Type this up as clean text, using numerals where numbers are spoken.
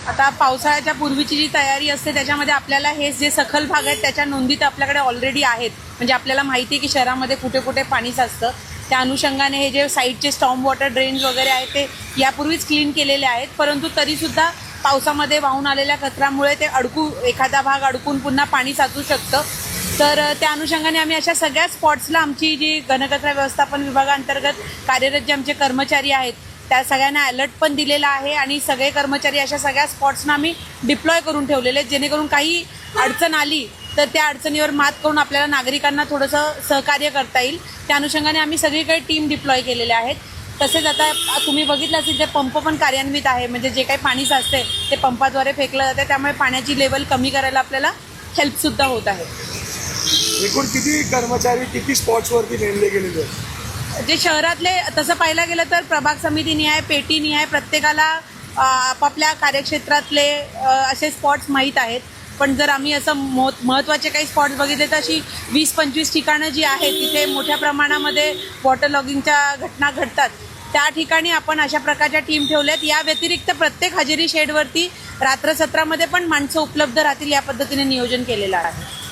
आता पावसाळ्याच्या पूर्वीची जी तयारी असते त्याच्यामध्ये आपल्याला हे जे सखल भाग आहेत त्याच्या नोंदी तर आपल्याकडे ऑलरेडी आहेत. म्हणजे आपल्याला माहिती आहे की शहरामध्ये कुठे कुठे पाणी साचतं. त्या अनुषंगाने हे जे साईडचे स्टॉर्म वॉटर ड्रेन्स वगैरे आहेत ते यापूर्वीच क्लीन केलेले आहेत. परंतु तरीसुद्धा पावसामध्ये वाहून आलेल्या कचऱ्यामुळे ते एखादा भाग अडकून पुन्हा पाणी साचू शकतं. तर त्या अनुषंगाने आम्ही अशा सगळ्या स्पॉट्सला आमची जी घनकचरा व्यवस्थापन विभागांतर्गत कार्यरत जे आमचे कर्मचारी आहेत त्या सगळ्यांना अलर्ट पण दिलेला आहे आणि सगळे कर्मचारी अशा सगळ्या स्पॉट्सना आम्ही डिप्लॉय करून ठेवलेले आहेत, जेणेकरून काही अडचण आली तर त्या अडचणीवर मात करून आपल्याला नागरिकांना थोडंसं सहकार्य करता येईल. त्या अनुषंगाने आम्ही सगळीकडे टीम डिप्लॉय केलेल्या आहेत. तसेच आता तुम्ही बघितलं असेल ते पंप पण कार्यान्वित आहे. म्हणजे जे काही पाणी साचते ते पंपाद्वारे फेकलं जाते, त्यामुळे पाण्याची लेवल कमी करायला आपल्याला हेल्पसुद्धा होत आहे. एकूण किती कर्मचारी किती स्पॉट्सवरती नेमले गेलेले आहेत? जे शहरातले तसं पाहायला गेलं तर प्रभाग समितीनिहाय पेटीनिहाय प्रत्येकाला आपापल्या कार्यक्षेत्रातले असे स्पॉट्स माहीत आहेत. पण जर आम्ही असं महत्त्वाचे काही स्पॉट्स बघितले तर अशी 20-25 ठिकाणं जी आहेत तिथे मोठ्या प्रमाणामध्ये वॉटर लॉगिंगच्या घटना घडतात. त्या ठिकाणी आपण अशा प्रकारच्या टीम ठेवल्यात. या व्यतिरिक्त प्रत्येक हजेरी शेडवरती रात्र सत्रामध्ये पण माणसं उपलब्ध राहतील या पद्धतीने नियोजन केलेलं आहे.